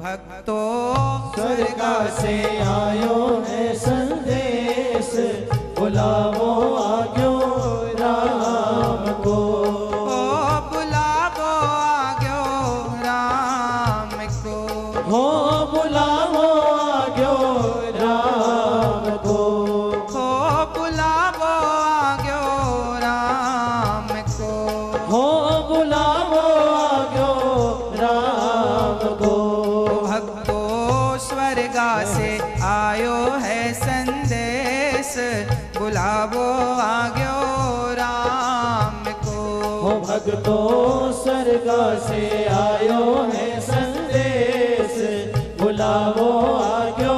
भक्तों स्वर्ग से आयो है संदेश, बुलावो आग्यो राम को। बुलावो आग्यो राम को, हो बुलावो आग्यो राम को। हो बुलावो आग्यो राम को, हो बुलावो आग्यो राम को। भक्तों स्वर्ग से आयो है संदेश, बुलावो आग्यो राम को। हो भक्तों स्वर्ग से आयो है संदेश, बुलावो आग्यो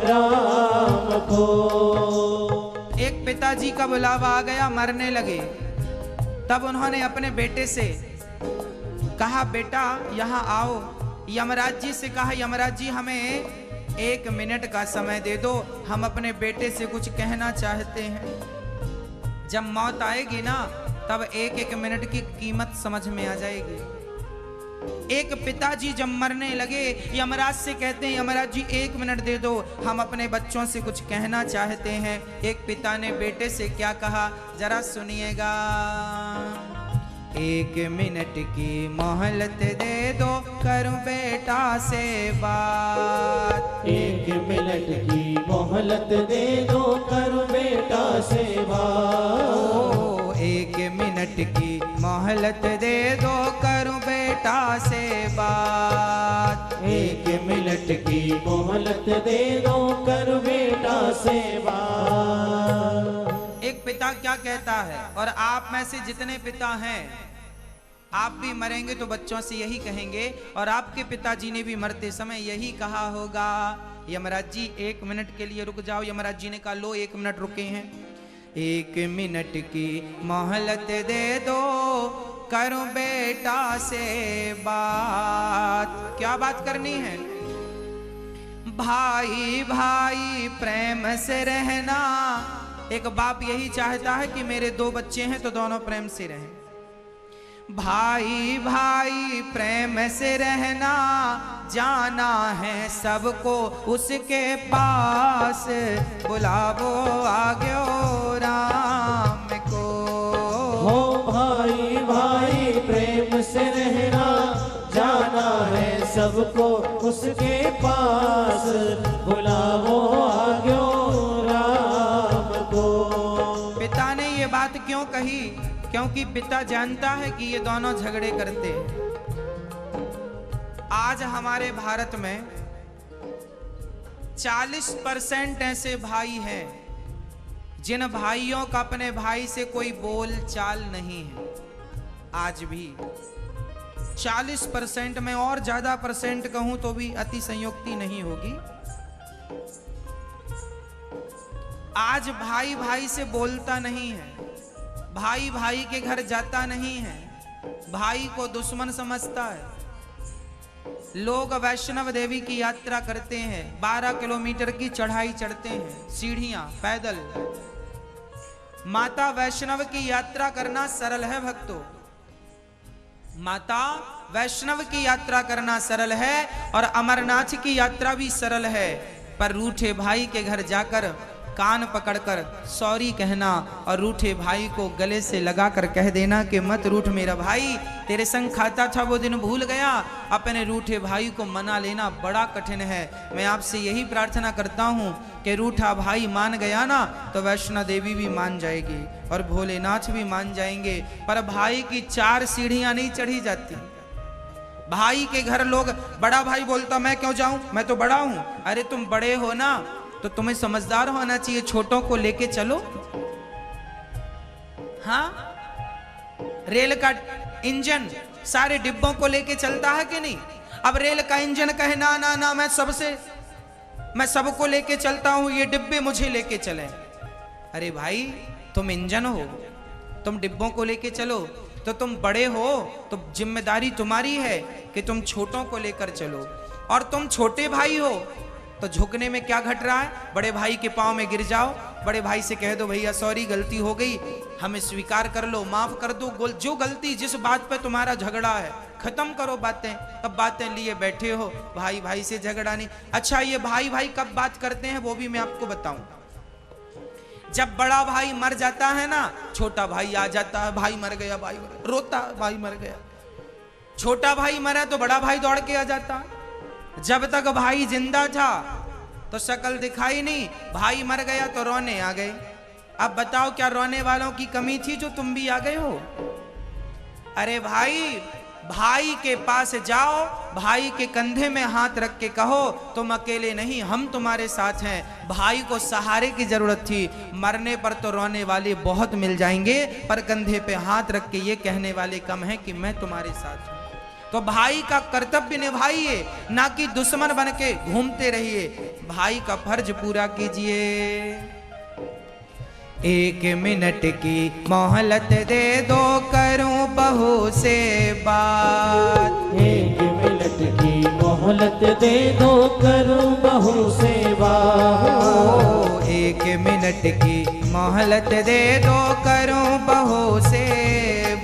राम को। एक पिताजी का बुलावा आ गया, मरने लगे। तब उन्होंने अपने बेटे से कहा, बेटा यहाँ आओ। यमराज जी से कहा, यमराज जी हमें 1 मिनट का समय दे दो, हम अपने बेटे से कुछ कहना चाहते हैं। जब मौत आएगी ना, तब 1-1 मिनट की कीमत समझ में आ जाएगी। एक पिताजी जब मरने लगे, यमराज से कहते हैं, यमराज जी 1 मिनट दे दो, हम अपने बच्चों से कुछ कहना चाहते हैं। एक पिता ने बेटे से क्या कहा, जरा सुनिएगा। 1 मिनट की मोहलत दे दो, करूं बेटा से बात। 1 मिनट की मोहलत दे दो, करूं बेटा से बात। 1 मिनट की मोहलत दे दो, करूं बेटा से बात। 1 मिनट की मोहलत दे दो, करूं बेटा से बात। एक पिता क्या कहता है, और आप में से जितने पिता हैं, आप भी मरेंगे तो बच्चों से यही कहेंगे, और आपके पिताजी ने भी मरते समय यही कहा होगा, यमराज जी 1 मिनट के लिए रुक जाओ। यमराज जी ने कहा, लो 1 मिनट रुके हैं। 1 मिनट की मोहलत दे दो, करूं बेटा से बात। क्या बात करनी है? भाई भाई प्रेम से रहना। एक बाप यही चाहता है कि मेरे 2 बच्चे हैं तो दोनों प्रेम से रहें। भाई भाई प्रेम से रहना, जाना है सबको उसके पास, बुलावो आग्यो राम को। हो भाई भाई प्रेम से रहना, जाना है सबको उसके पास, बुलावो आग्यो राम को। पिता ने ये बात क्यों कही? क्योंकि पिता जानता है कि ये दोनों झगड़े करते हैं। आज हमारे भारत में 40% ऐसे भाई हैं जिन भाइयों का अपने भाई से कोई बोल चाल नहीं है। आज भी 40% में, और ज्यादा परसेंट कहूं तो भी अति संयुक्ति नहीं होगी। आज भाई भाई से बोलता नहीं है, भाई भाई के घर जाता नहीं है, भाई को दुश्मन समझता है। लोग वैष्णव देवी की यात्रा करते हैं, 12 किलोमीटर की चढ़ाई चढ़ते हैं, सीढ़ियां पैदल। माता वैष्णव की यात्रा करना सरल है भक्तों, माता वैष्णव की यात्रा करना सरल है, और अमरनाथ की यात्रा भी सरल है। पर रूठे भाई के घर जाकर कान पकड़कर सॉरी कहना, और रूठे भाई को गले से लगाकर कह देना कि मत रूठ मेरा भाई, तेरे संग खाता था वो दिन भूल गया। अपने रूठे भाई को मना लेना बड़ा कठिन है। मैं आपसे यही प्रार्थना करता हूँ कि रूठा भाई मान गया ना, तो वैष्णो देवी भी मान जाएगी और भोलेनाथ भी मान जाएंगे। पर भाई की 4 सीढ़ियां नहीं चढ़ी जाती। भाई के घर लोग, बड़ा भाई बोलता मैं क्यों जाऊं, मैं तो बड़ा हूं। अरे तुम बड़े हो ना, तो तुम्हें समझदार होना चाहिए, छोटों को लेके चलो। हाँ, रेल का इंजन सारे डिब्बों को लेके चलता है कि नहीं? अब रेल का इंजन कहे ना ना ना, मैं सबको लेके चलता हूं, ये डिब्बे मुझे लेके चले। अरे भाई तुम इंजन हो, तुम डिब्बों को लेके चलो, तो तुम बड़े हो तो जिम्मेदारी तुम्हारी है कि तुम छोटों को लेकर चलो। और तुम छोटे भाई हो तो झुकने में क्या घट रहा है? बड़े भाई के पांव में गिर जाओ, बड़े भाई से कह दो भैया सॉरी गलती हो गई, हमें स्वीकार कर लो, माफ कर दो। जो गलती जिस बात पे तुम्हारा झगड़ा है खत्म करो बातें। अब बातें लिए बैठे हो, भाई भाई से झगड़ा नहीं। अच्छा, ये भाई भाई कब बात करते हैं वो भी मैं आपको बताऊं। जब बड़ा भाई मर जाता है ना, छोटा भाई आ जाता है, भाई मर गया, भाई मर गया, रोता है, भाई मर गया। छोटा भाई मरा तो बड़ा भाई दौड़ के आ जाता। जब तक भाई जिंदा था तो शक्ल दिखाई नहीं, भाई मर गया तो रोने आ गए। अब बताओ, क्या रोने वालों की कमी थी जो तुम भी आ गए हो? अरे भाई के पास जाओ, भाई के कंधे में हाथ रख के कहो तुम अकेले नहीं, हम तुम्हारे साथ हैं। भाई को सहारे की जरूरत थी, मरने पर तो रोने वाले बहुत मिल जाएंगे, पर कंधे पे हाथ रख के ये कहने वाले कम हैं कि मैं तुम्हारे साथ हूं। तो भाई का कर्तव्य निभाइए, ना कि दुश्मन बन के घूमते रहिए। भाई का फर्ज पूरा कीजिए। 1 मिनट की मोहलत दे दो, करूं बहू से बात। 1 मिनट की मोहलत दे दो, करूं बहू से बात। 1 मिनट की मोहलत दे दो, करूं बहू से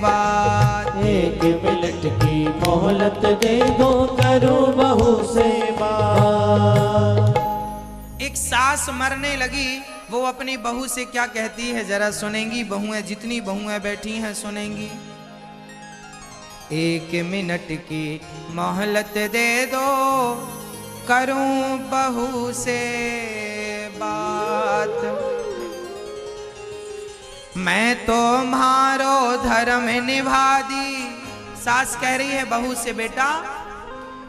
बात। 1 मिनट की मोहलत दे दो, करूं बहू से बात। एक सास मरने लगी, वो अपनी बहू से क्या कहती है जरा सुनेंगी? बहुएं, जितनी बहुएं बैठी हैं सुनेंगी। 1 मिनट की मोहलत दे दो, करूं बहू से बात। मैं तो मारो धर्म निभा दी। सास कह रही है बहू से, बेटा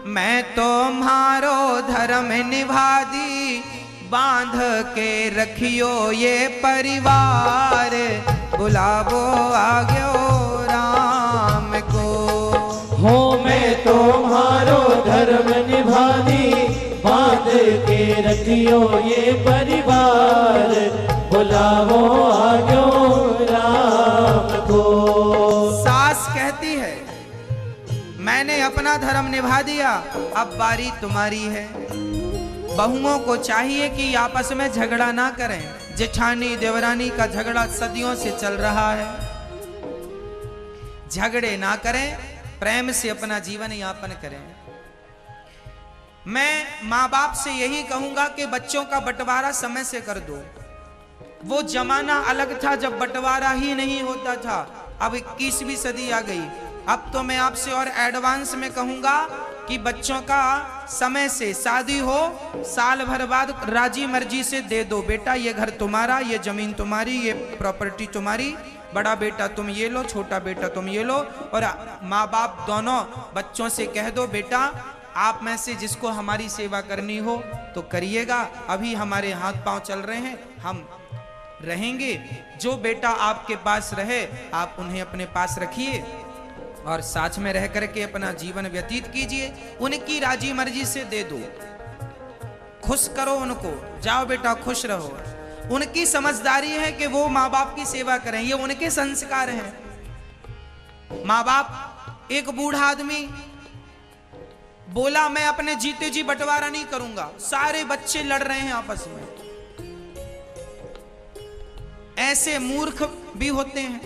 मैं तो मारो धर्म निभा दी, बांध के रखियो ये परिवार, बुलावो आग्यो राम को। हो मैं तुम्हारो धर्म निभा दी, बांध के रखियो ये परिवार, बुलावो आग्यो राम को। सास कहती है मैंने अपना धर्म निभा दिया, अब बारी तुम्हारी है। बहुओं को चाहिए कि आपस में झगड़ा ना करें। जेठानी देवरानी का झगड़ा सदियों से चल रहा है। झगड़े ना करें, प्रेम से अपना जीवन यापन करें। मैं माँ बाप से यही कहूंगा कि बच्चों का बंटवारा समय से कर दो। वो जमाना अलग था जब बंटवारा ही नहीं होता था। अब 21वीं सदी आ गई। अब तो मैं आपसे और एडवांस में कहूंगा कि बच्चों का समय से शादी हो, साल भर बाद राजी मर्जी से दे दो। बेटा ये घर तुम्हारा, ये जमीन तुम्हारी, ये प्रॉपर्टी तुम्हारी, बड़ा बेटा तुम ये लो, छोटा बेटा तुम ये लो। और माँ बाप दोनों बच्चों से कह दो बेटा आप में से जिसको हमारी सेवा करनी हो तो करिएगा, अभी हमारे हाथ पांव चल रहे हैं, हम रहेंगे। जो बेटा आपके पास रहे आप उन्हें अपने पास रखिए और साथ में रह करके अपना जीवन व्यतीत कीजिए। उनकी राजी मर्जी से दे दो, खुश करो उनको, जाओ बेटा खुश रहो। उनकी समझदारी है कि वो माँ बाप की सेवा करें, ये उनके संस्कार हैं। माँ बाप, एक बूढ़ा आदमी बोला मैं अपने जीते जी बंटवारा नहीं करूंगा, सारे बच्चे लड़ रहे हैं आपस में। ऐसे मूर्ख भी होते हैं,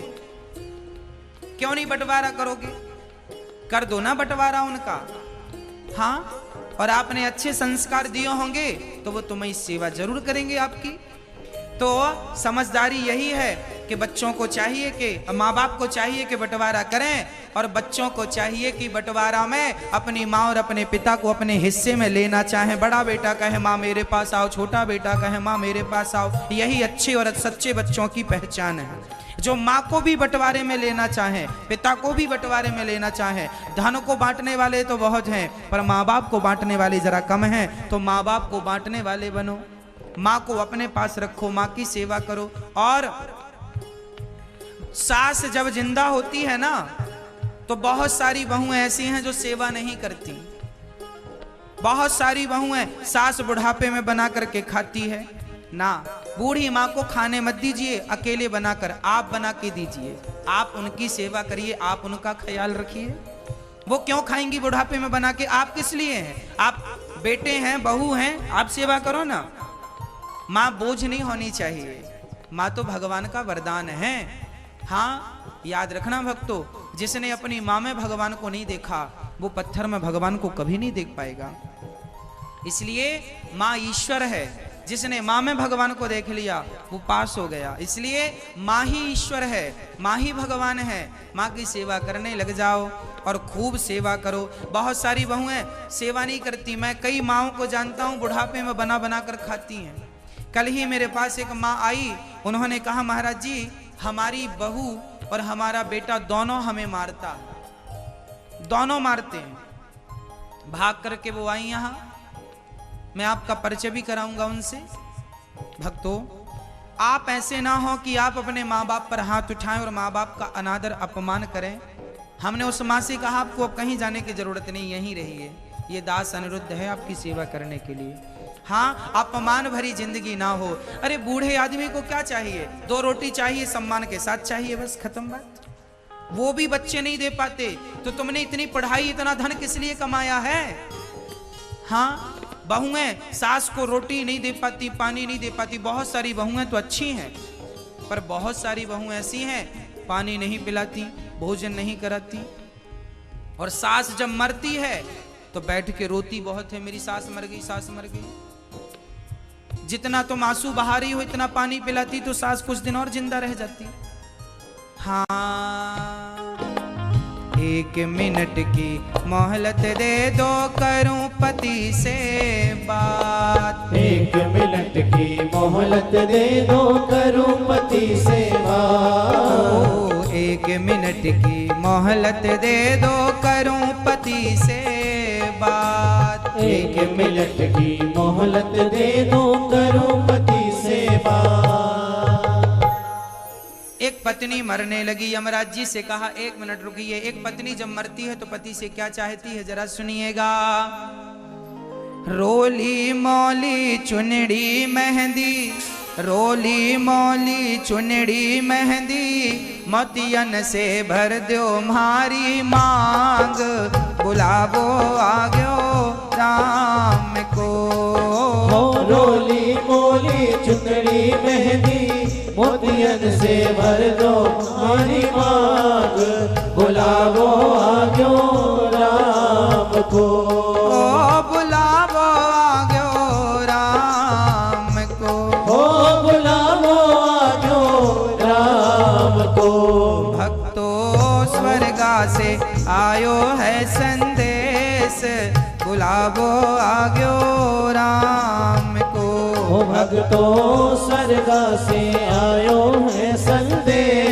क्यों नहीं बंटवारा करोगे? कर दो ना बंटवारा उनका। हाँ, और आपने अच्छे संस्कार दिए होंगे तो वो तुम्हारी सेवा जरूर करेंगे आपकी। तो समझदारी यही है कि बच्चों को चाहिए कि माँ बाप को चाहिए कि बंटवारा करें, और बच्चों को चाहिए कि बंटवारा में अपनी माँ और अपने पिता को अपने हिस्से में लेना चाहें। बड़ा बेटा कहे माँ मेरे पास आओ, छोटा बेटा कहे माँ मेरे पास आओ। यही अच्छे और सच्चे बच्चों की पहचान है। जो माँ को भी बंटवारे में लेना चाहें, पिता को भी बंटवारे में लेना चाहें। धन को बांटने वाले तो बहुत हैं, पर माँ बाप को बांटने वाले जरा कम हैं। तो माँ बाप को बांटने वाले बनो, माँ को अपने पास रखो, माँ की सेवा करो। और सास जब जिंदा होती है ना तो बहुत सारी बहुएं ऐसी हैं जो सेवा नहीं करती। बहुत सारी बहुएं सास बुढ़ापे में बना करके खाती है ना। बूढ़ी माँ को खाने मत दीजिए, अकेले बनाकर आप बना के दीजिए। आप उनकी सेवा करिए, आप उनका ख्याल रखिए। वो क्यों खाएंगी बुढ़ापे में बना के? आप किस लिए हैं? आप बेटे हैं, बहू हैं, आप सेवा करो ना। माँ बोझ नहीं होनी चाहिए, माँ तो भगवान का वरदान है। हाँ, याद रखना भक्तों, जिसने अपनी माँ में भगवान को नहीं देखा वो पत्थर में भगवान को कभी नहीं देख पाएगा। इसलिए माँ ईश्वर है, जिसने माँ में भगवान को देख लिया वो पास हो गया। इसलिए माँ ही ईश्वर है, माँ ही भगवान है। माँ की सेवा करने लग जाओ और खूब सेवा करो। बहुत सारी बहुएं सेवा नहीं करती, मैं कई माँओं को जानता हूँ बुढ़ापे में बना बना कर खाती हैं। कल ही मेरे पास एक माँ आई, उन्होंने कहा महाराज जी हमारी बहू और हमारा बेटा दोनों हमें मारता, दोनों मारते हैं। भाग करके वो आई यहाँ, मैं आपका परिचय भी कराऊंगा उनसे। भक्तों, आप ऐसे ना हो कि आप अपने माँ बाप पर हाथ उठाएं और माँ बाप का अनादर अपमान करें। हमने उस माँ से कहा आपको अब कहीं जाने की जरूरत नहीं, यहीं रहिए, ये दास अनिरुद्ध है आपकी सेवा करने के लिए। हाँ, अपमान भरी जिंदगी ना हो। अरे बूढ़े आदमी को क्या चाहिए, 2 रोटी चाहिए, सम्मान के साथ चाहिए, बस खत्म बात। वो भी बच्चे नहीं दे पाते तो तुमने इतनी पढ़ाई इतना धन किस लिए कमाया है? हाँ, बहुएं सास को रोटी नहीं दे पाती, पानी नहीं दे पाती। बहुत सारी बहुएं तो अच्छी हैं, पर बहुत सारी बहुएं ऐसी हैं पानी नहीं पिलाती, भोजन नहीं कराती। और सास जब मरती है तो बैठ के रोती बहुत है, मेरी सास मर गई, सास मर गई। जितना तुम आंसू बहा रही हो इतना पानी पिलाती तो सास कुछ दिन और जिंदा रह जाती। हाँ, 1 मिनट की मोहलत दे दो, करूं पति से बात। 1 मिनट की मोहलत दे दो, करूं पति से बात। 1 मिनट की मोहलत दे दो, करूं पति से बात। 1 मिनट की मोहलत दे दो, करूं पति से बात। एक पत्नी मरने लगी, यमराज जी से कहा 1 मिनट रुकिए। एक पत्नी जब मरती है तो पति से क्या चाहती है जरा सुनिएगा। रोली मौली चुनड़ी मेहंदी, रोली मौली चुनड़ी मेहंदी, मोतियन से भर दो मारी मांग, बुलावो आग्यो राम को। रोली मोली चुनड़ी मेहंदी, मोतियन से भर दो हमारी मांग, बुलावो आग्यो राम को। बुलावो आग्यो राम को, बुलावो आग्यो राम को। भक्तों स्वर्गा से आयो है संदेश, बुलावो आग्यो राम को। भक्तों स्वर्गा से आयो है संदेश,